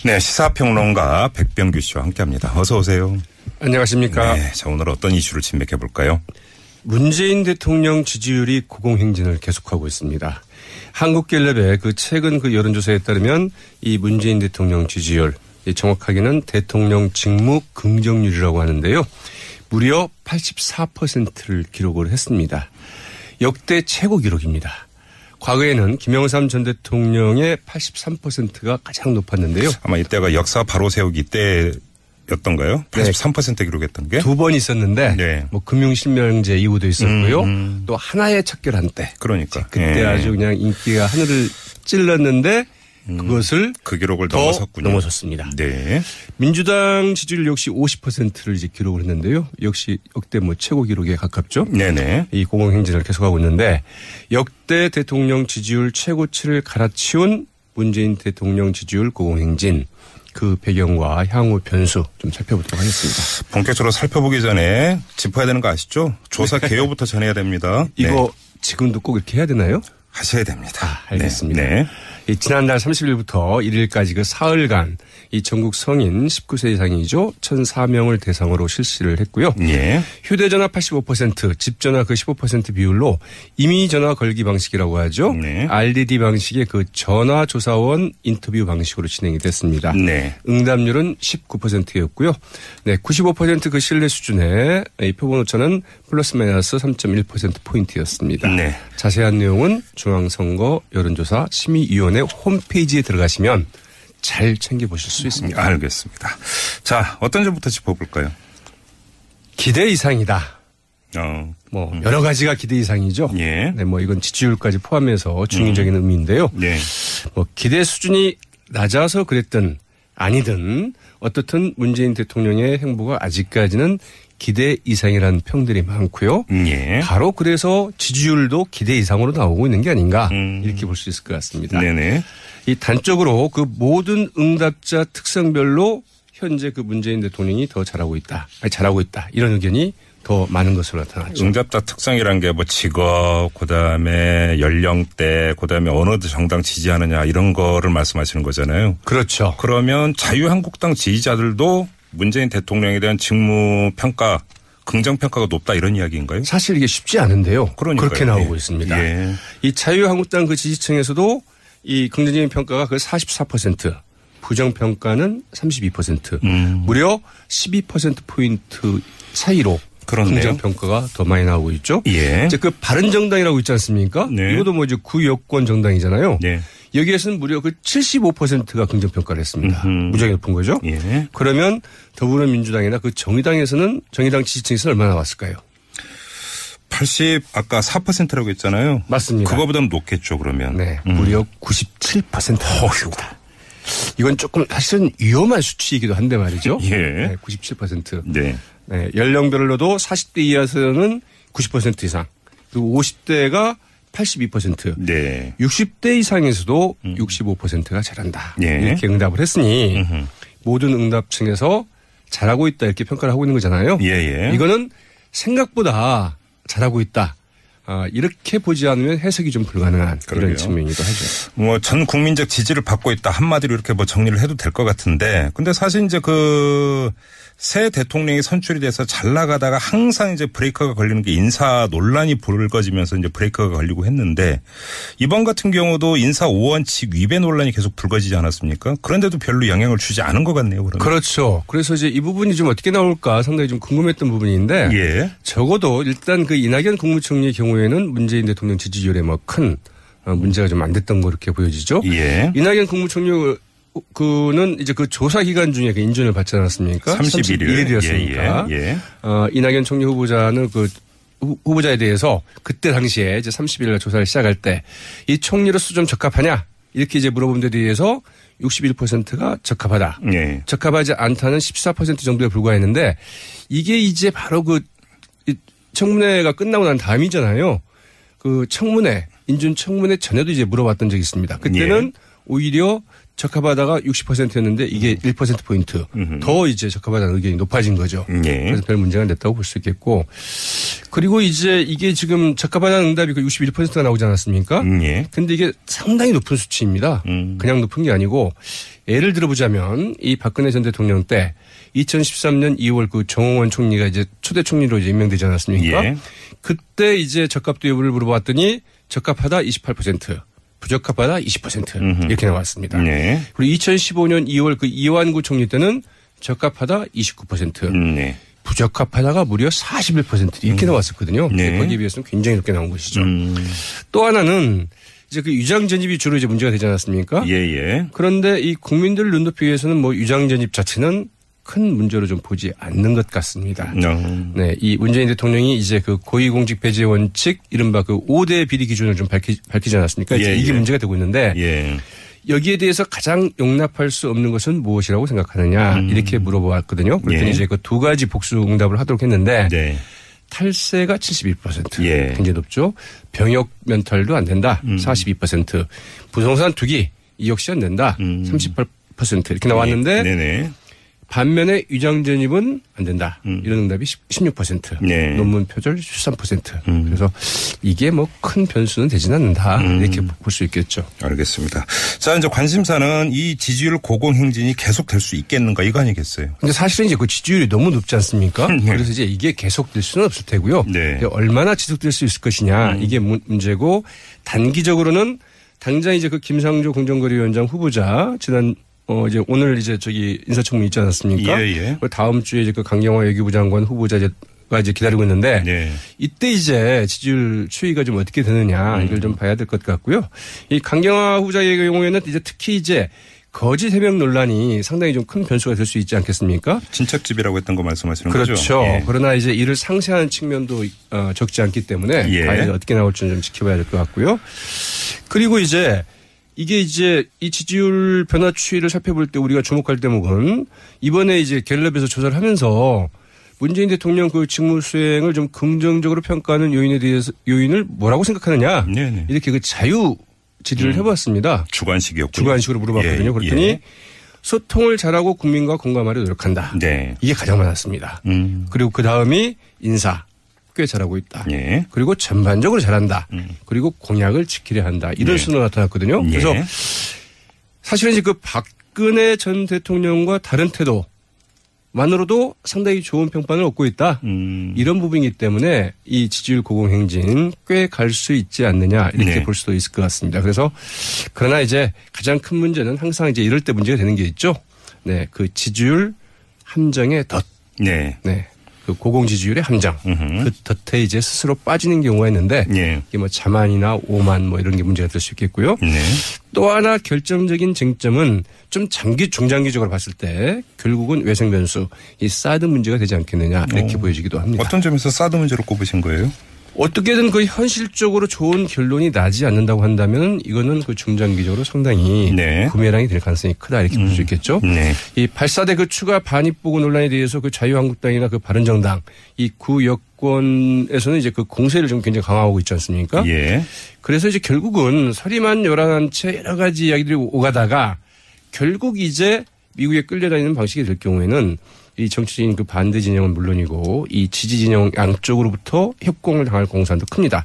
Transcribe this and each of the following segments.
네, 시사평론가 백병규 씨와 함께합니다. 어서 오세요. 안녕하십니까. 네, 자 오늘 어떤 이슈를 진맥해 볼까요? 문재인 대통령 지지율이 고공행진을 계속하고 있습니다. 한국갤럽의 그 최근 그 여론조사에 따르면 이 문재인 대통령 지지율, 정확하게는 대통령 직무 긍정률이라고 하는데요. 무려 84%를 기록을 했습니다. 역대 최고 기록입니다. 과거에는 김영삼 전 대통령의 83%가 가장 높았는데요. 아마 이때가 역사 바로 세우기 때였던가요? 83% 기록했던 게? 두 번 있었는데 네. 뭐 금융실명제 이후도 있었고요. 또 하나의 척결한 때. 그러니까. 그때 아주 그냥 인기가 하늘을 찔렀는데 그것을 그 기록을 더 넘어섰군요. 넘어섰습니다. 네. 민주당 지지율 역시 50%를 이제 기록을 했는데요. 역시 역대 뭐 최고 기록에 가깝죠. 네네. 이 고공행진을 계속하고 있는데 역대 대통령 지지율 최고치를 갈아치운 문재인 대통령 지지율 고공행진 그 배경과 향후 변수 좀 살펴보도록 하겠습니다. 본격적으로 살펴보기 전에 짚어야 되는 거 아시죠? 조사 개요부터 전해야 됩니다. 이거 지금도 꼭 이렇게 해야 되나요? 하셔야 됩니다. 알겠습니다. 네. 이 지난달 30일부터 1일까지 그 사흘간 이 전국 성인 19세 이상이죠. 1,004명을 대상으로 실시를 했고요. 예. 휴대전화 85%, 집전화 그 15% 비율로 임의전화 걸기 방식이라고 하죠. 네. RDD 방식의 그 전화조사원 인터뷰 방식으로 진행이 됐습니다. 네. 응답률은 19%였고요. 네, 95% 신뢰 수준의 이 표본 오차는 플러스 마이너스 3.1%포인트였습니다. 네. 자세한 내용은 중앙선거 여론조사 심의위원회 홈페이지에 들어가시면 잘 챙겨보실 수 있습니다. 알겠습니다. 자, 어떤 점부터 짚어볼까요? 기대 이상이다. 뭐 여러 가지가 기대 이상이죠. 예. 네, 뭐 이건 지지율까지 포함해서 중의적인 의미인데요. 네. 뭐 기대 수준이 낮아서 그랬든 아니든 어떻든 문재인 대통령의 행보가 아직까지는 기대 이상이라는 평들이 많고요. 예. 바로 그래서 지지율도 기대 이상으로 나오고 있는 게 아닌가 이렇게 볼 수 있을 것 같습니다. 네네. 이 단적으로 그 모든 응답자 특성별로 현재 그 문재인 대통령이 더 잘하고 있다. 이런 의견이 더 많은 것으로 나타났죠. 응답자 특성이란 게 뭐 직업, 그다음에 연령대, 그다음에 어느 정당 지지하느냐 이런 거를 말씀하시는 거잖아요. 그렇죠. 그러면 자유한국당 지지자들도 문재인 대통령에 대한 직무 평가, 긍정 평가가 높다 이런 이야기인가요? 사실 이게 쉽지 않은데요. 그러니까요. 그렇게 나오고 있습니다. 예. 이 자유한국당 그 지지층에서도 이 긍정적인 평가가 그 44%, 부정 평가는 32%, 무려 12%포인트 차이로 그렇네요. 긍정 평가가 더 많이 나오고 있죠. 예. 이제 그 바른정당이라고 있지 않습니까? 네. 이것도 뭐 이제 구여권 정당이잖아요. 네. 여기에서는 무려 그 75%가 긍정 평가를 했습니다. 무지하게 높은 거죠. 예. 그러면 더불어민주당이나 그 정의당 지지층에서 얼마나 나왔을까요? 아까 4%라고 했잖아요. 맞습니다. 그거보다는 높겠죠, 그러면. 네. 무려 97%였습니다. 이건 조금 사실은 위험한 수치이기도 한데 말이죠. 예. 네, 97%. 네. 네, 연령별로도 40대 이하에서는 90% 이상, 그리고 50대가 82%, 네. 60대 이상에서도 65%가 잘한다. 예. 이렇게 응답을 했으니 모든 응답층에서 잘하고 있다 이렇게 평가를 하고 있는 거잖아요. 예. 이거는 생각보다 잘하고 있다. 이렇게 보지 않으면 해석이 좀 불가능한 그러게요. 이런 측면이기도 하죠. 뭐 전 국민적 지지를 받고 있다 한마디로 이렇게 뭐 정리를 해도 될 것 같은데, 근데 사실 이제 새 대통령이 선출이 돼서 잘 나가다가 항상 이제 브레이크가 걸리는 게 인사 논란이 불거지면서 이제 브레이크가 걸리고 했는데, 이번 같은 경우도 인사 오원칙 위배 논란이 계속 불거지지 않았습니까? 그런데도 별로 영향을 주지 않은 것 같네요, 그러면. 그렇죠. 그래서 이제 이 부분이 좀 어떻게 나올까 상당히 좀 궁금했던 부분인데, 예. 적어도 일단 그 이낙연 국무총리의 경우에는 문재인 대통령 지지율에 뭐 큰 문제가 좀 안 됐던 거 이렇게 보여지죠. 예. 이낙연 국무총리 그는 이제 그 조사 기간 중에 그 인준을 받지 않았습니까? 31일이었습니까? 예. 이낙연 총리 후보자는 그 후보자에 대해서 그때 당시에 이제 30일 날 조사를 시작할 때 이 총리로서 좀 적합하냐 이렇게 이제 물어본 데 대해서 61%가 적합하다. 예. 적합하지 않다는 14% 정도에 불과했는데 이게 이제 바로 그 청문회가 끝나고 난 다음이잖아요. 그 인준 청문회 전에도 이제 물어봤던 적이 있습니다. 그때는 예. 오히려 적합하다가 60%였는데 이게 1%포인트 더 이제 적합하다는 의견이 높아진 거죠. 그래서 별 문제가 안 됐다고 볼 수 있겠고. 그리고 이제 이게 지금 적합하다는 응답이 그 61%가 나오지 않았습니까? 근데 이게 상당히 높은 수치입니다. 그냥 높은 게 아니고 예를 들어보자면 이 박근혜 전 대통령 때 2013년 2월 그 정홍원 총리가 이제 초대 총리로 이제 임명되지 않았습니까? 그때 이제 적합도 여부를 물어봤더니 적합하다 28%. 부적합하다 20% 이렇게 나왔습니다. 그리고 2015년 2월 그 이완구 총리 때는 적합하다 29%, 부적합하다가 무려 41% 이렇게 나왔었거든요. 거기에 비해서는 굉장히 높게 나온 것이죠. 또 하나는 이제 그 유장 전입이 주로 이제 문제가 되지 않았습니까? 그런데 이 국민들 눈높이 위해서는 뭐 유장 전입 자체는 큰 문제로 좀 보지 않는 것 같습니다. 네, 이 문재인 대통령이 이제 그 고위공직 배제 원칙 이른바 그 5대 비리 기준을 좀 밝히지 않았습니까? 이게 문제가 되고 있는데 여기에 대해서 가장 용납할 수 없는 것은 무엇이라고 생각하느냐 이렇게 물어보았거든요. 그랬더니 이제 그 두 가지 복수 응답을 하도록 했는데 탈세가 71% 굉장히 높죠. 병역 면탈도 안 된다 42%, 부동산 투기 이 역시 안 된다 38% 이렇게 나왔는데 반면에 유장 전입은 안 된다. 이런 응답이 16%. 논문 표절 13%. 그래서 이게 뭐 큰 변수는 되지는 않는다. 이렇게 볼 수 있겠죠. 알겠습니다. 자, 이제 관심사는 이 지지율 고공행진이 계속될 수 있겠는가 이거 아니겠어요? 근데 사실은 이제 그 지지율이 너무 높지 않습니까? 그래서 이제 이게 계속될 수는 없을 테고요. 얼마나 지속될 수 있을 것이냐 이게 문제고 단기적으로는 당장 이제 그 김상조 공정거래위원장 후보자 지난 이제 오늘 이제 저기 인사청문 있지 않았습니까? 다음 주에 이제 그 강경화 외교부 장관 후보자가 이제 기다리고 있는데 이때 이제 지지율 추이가 좀 어떻게 되느냐 이걸 좀 봐야 될 것 같고요. 이 강경화 후보자의 경우에는 이제 특히 이제 거짓 해명 논란이 상당히 좀 큰 변수가 될 수 있지 않겠습니까? 친척집이라고 했던 거 말씀하시는 거죠? 그렇죠. 그러나 이제 이를 상쇄하는 측면도 적지 않기 때문에 과연 어떻게 나올지는 좀 지켜봐야 될 것 같고요. 그리고 이제 이게 이제 이 지지율 변화 추이를 살펴볼 때 우리가 주목할 대목은 이번에 이제 갤럽에서 조사를 하면서 문재인 대통령 그 직무 수행을 좀 긍정적으로 평가하는 요인에 대해서 요인을 뭐라고 생각하느냐 이렇게 그 자유 질의를 해봤습니다. 주관식이었군요. 주관식으로 물어봤거든요. 그랬더니 소통을 잘하고 국민과 공감하려 노력한다. 이게 가장 많았습니다. 그리고 그 다음이 인사. 꽤 잘하고 있다. 그리고 전반적으로 잘한다. 그리고 공약을 지키려 한다. 이런 순으로 나타났거든요. 그래서 사실은 이제 그 박근혜 전 대통령과 다른 태도만으로도 상당히 좋은 평판을 얻고 있다. 이런 부분이기 때문에 이 지지율 고공행진 꽤 갈 수 있지 않느냐 이렇게 볼 수도 있을 것 같습니다. 그래서 그러나 이제 가장 큰 문제는 항상 이제 이럴 때 문제가 되는 게 있죠. 그 지지율 함정의 덫. 그 고공 지지율의 함정. 그 덫에 이제 스스로 빠지는 경우가 있는데 이게 뭐 자만이나 오만 뭐 이런 게 문제가 될 수 있겠고요. 또 하나 결정적인 쟁점은 좀 중장기적으로 봤을 때 결국은 외생 변수 이 사드 문제가 되지 않겠느냐 이렇게 보여지기도 합니다. 어떤 점에서 사드 문제로 꼽으신 거예요? 어떻게든 그 현실적으로 좋은 결론이 나지 않는다고 한다면 이거는 그 중장기적으로 상당히 부메랑이 될 가능성이 크다 이렇게 볼 수 있겠죠. 이 8.4대 그 추가 반입보고 논란에 대해서 그 자유한국당이나 그 바른정당 이 구여권에서는 이제 그 공세를 좀 굉장히 강화하고 있지 않습니까? 그래서 이제 결국은 서리만 요란한 채 여러 가지 이야기들이 오가다가 결국 이제 미국에 끌려다니는 방식이 될 경우에는 이 정치적인 그 반대 진영은 물론이고 이 지지 진영 양쪽으로부터 협공을 당할 공산도 큽니다.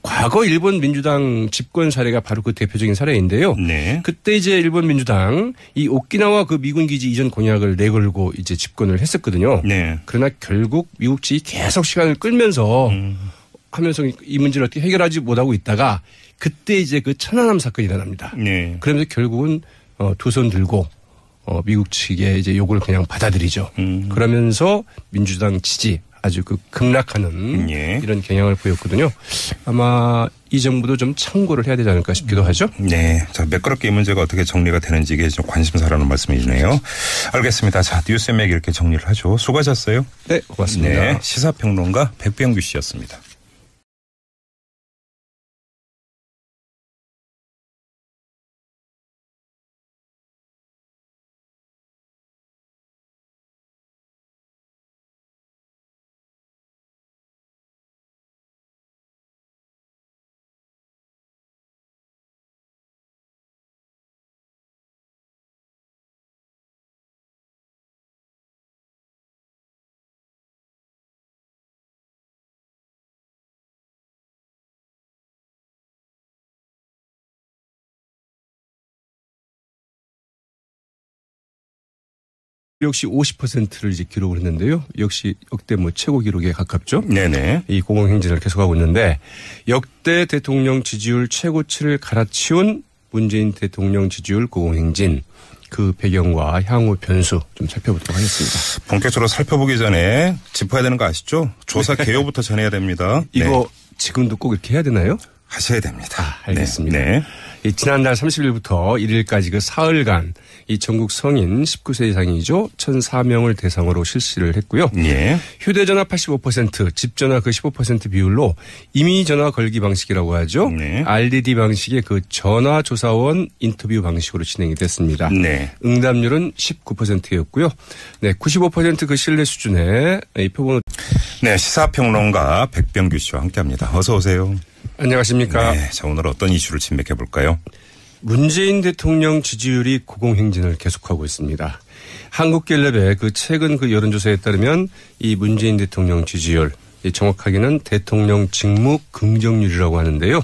과거 일본 민주당 집권 사례가 바로 그 대표적인 사례인데요. 그때 이제 일본 민주당 이 오키나와 그 미군 기지 이전 공약을 내걸고 이제 집권을 했었거든요. 그러나 결국 미국 측이 계속 시간을 끌면서 하면서 이 문제를 어떻게 해결하지 못하고 있다가 그때 이제 그 천안함 사건이 일어납니다. 그러면서 결국은 두 손 들고 미국 측의 이제 요구를 그냥 받아들이죠. 그러면서 민주당 지지 아주 그 급락하는 이런 경향을 보였거든요. 아마 이 정부도 좀 참고를 해야 되지 않을까 싶기도 하죠. 자, 매끄럽게 이 문제가 어떻게 정리가 되는지 이게 좀 관심사라는 말씀이시네요. 알겠습니다. 자, 뉴스맥 이렇게 정리를 하죠. 수고하셨어요. 네, 고맙습니다. 시사평론가 백병규 씨였습니다. 역시 50%를 이제 기록을 했는데요. 역시 역대 뭐 최고 기록에 가깝죠. 네네. 이 공공행진을 계속하고 있는데 역대 대통령 지지율 최고치를 갈아치운 문재인 대통령 지지율 공공행진 그 배경과 향후 변수 좀 살펴보도록 하겠습니다. 본격적으로 살펴보기 전에 짚어야 되는 거 아시죠? 조사 개요부터 전해야 됩니다. 이거 지금도 꼭 이렇게 해야 되나요? 하셔야 됩니다. 알겠습니다. 네. 이 지난달 30일부터 1일까지 그 사흘간 이 전국 성인 19세 이상이죠. 1,004명을 대상으로 실시를 했고요. 예. 휴대전화 85%, 집전화 그 15% 비율로 임의전화 걸기 방식이라고 하죠. 네. RDD 방식의 그 전화조사원 인터뷰 방식으로 진행이 됐습니다. 네. 응답률은 19%였고요. 네, 95% 그 신뢰 수준의 이 표본을. 네, 시사평론가 백병규 씨와 함께합니다. 어서 오세요. 안녕하십니까. 네, 자 오늘 어떤 이슈를 진맥해 볼까요? 문재인 대통령 지지율이 고공행진을 계속하고 있습니다. 한국갤럽의 그 최근 그 여론조사에 따르면 이 문재인 대통령 지지율, 정확하게는 대통령 직무 긍정률이라고 하는데요.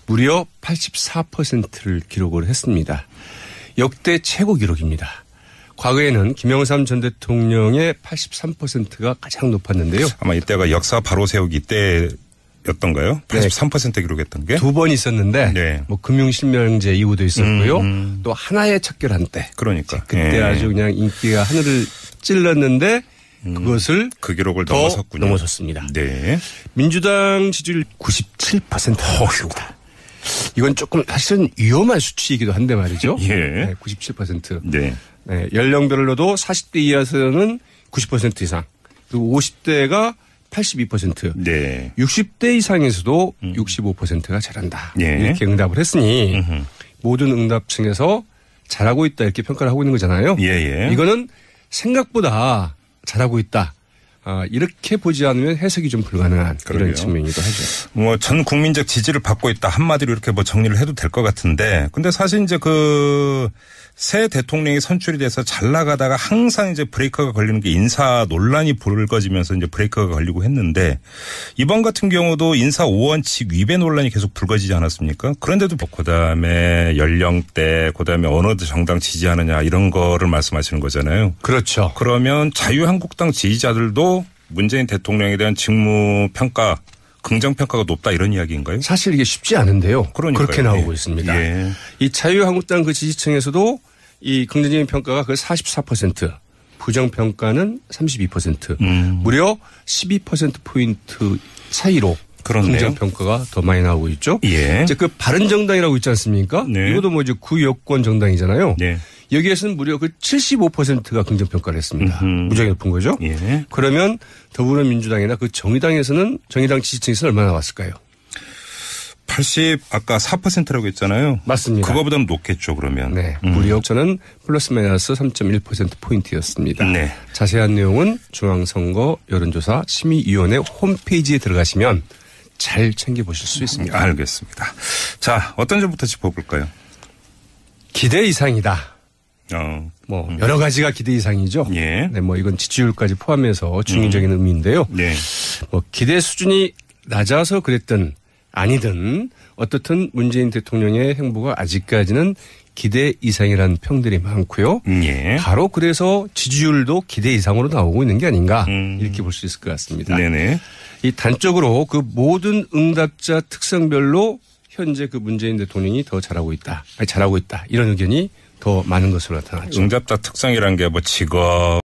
무려 84%를 기록을 했습니다. 역대 최고 기록입니다. 과거에는 김영삼 전 대통령의 83%가 가장 높았는데요. 아마 이때가 역사 바로 세우기 때였던가요? 83% 기록했던 게? 두 번 있었는데 네. 뭐 금융실명제 이후도 있었고요. 또 하나의 척결한 때. 그러니까. 그때 아주 그냥 인기가 하늘을 찔렀는데 그것을 그 기록을 더 넘어섰군요. 넘어섰습니다. 네. 민주당 지지율 97%입니다. 이건 조금 사실은 위험한 수치이기도 한데 말이죠. 예. 네, 97%. 네. 네, 연령별로도 40대 이하에서는 90% 이상, 그리고 50대가 82%, 네. 60대 이상에서도 65%가 잘한다. 예. 이렇게 응답을 했으니 모든 응답층에서 잘하고 있다 이렇게 평가를 하고 있는 거잖아요. 예. 이거는 생각보다 잘하고 있다. 이렇게 보지 않으면 해석이 좀 불가능한 그러게요. 그런 측면이기도 하죠. 뭐 전 국민적 지지를 받고 있다 한마디로 이렇게 뭐 정리를 해도 될 것 같은데, 근데 사실 이제 그 새 대통령이 선출이 돼서 잘 나가다가 항상 이제 브레이크가 걸리는 게 인사 논란이 불거지면서 이제 브레이크가 걸리고 했는데, 이번 같은 경우도 인사 5원칙 위배 논란이 계속 불거지지 않았습니까? 그런데도 그다음에 연령대, 그다음에 어느 정당 지지하느냐 이런 거를 말씀하시는 거잖아요. 그렇죠. 그러면 자유한국당 지지자들도 문재인 대통령에 대한 직무 평가, 긍정 평가가 높다 이런 이야기인가요? 사실 이게 쉽지 않은데요. 그러니까요. 그렇게 나오고 있습니다. 예. 이 자유한국당 그 지지층에서도 이 긍정적인 평가가 그 44%, 부정 평가는 32%, 무려 12%포인트 차이로 그렇네요. 긍정 평가가 더 많이 나오고 있죠. 예. 이제 그 바른정당이라고 있지 않습니까? 네. 이것도 뭐 이제 구여권 정당이잖아요. 네. 여기에서는 무려 그 75%가 긍정 평가를 했습니다. 무지하게 높은 거죠. 예. 그러면 더불어민주당이나 그 정의당 지지층에서 얼마나 나왔을까요? 80 아까 4%라고 했잖아요. 맞습니다. 그거보다는 높겠죠, 그러면. 네. 무려 저는 플러스 마이너스 3.1%포인트였습니다. 네. 자세한 내용은 중앙선거 여론조사 심의위원회 홈페이지에 들어가시면 잘 챙겨보실 수 있습니다. 알겠습니다. 자, 어떤 점부터 짚어볼까요? 기대 이상이다. 뭐 여러 가지가 기대 이상이죠. 예. 네, 뭐 이건 지지율까지 포함해서 중의적인 의미인데요. 네. 뭐 기대 수준이 낮아서 그랬든 아니든 어떻든 문재인 대통령의 행보가 아직까지는 기대 이상이라는 평들이 많고요. 예. 바로 그래서 지지율도 기대 이상으로 나오고 있는 게 아닌가 이렇게 볼 수 있을 것 같습니다. 네네. 이 단적으로 그 모든 응답자 특성별로 현재 그 문재인 대통령이 더 잘하고 있다. 이런 의견이 더 많은 것으로 나타났죠. 응답자 특성이란 게 뭐 직업,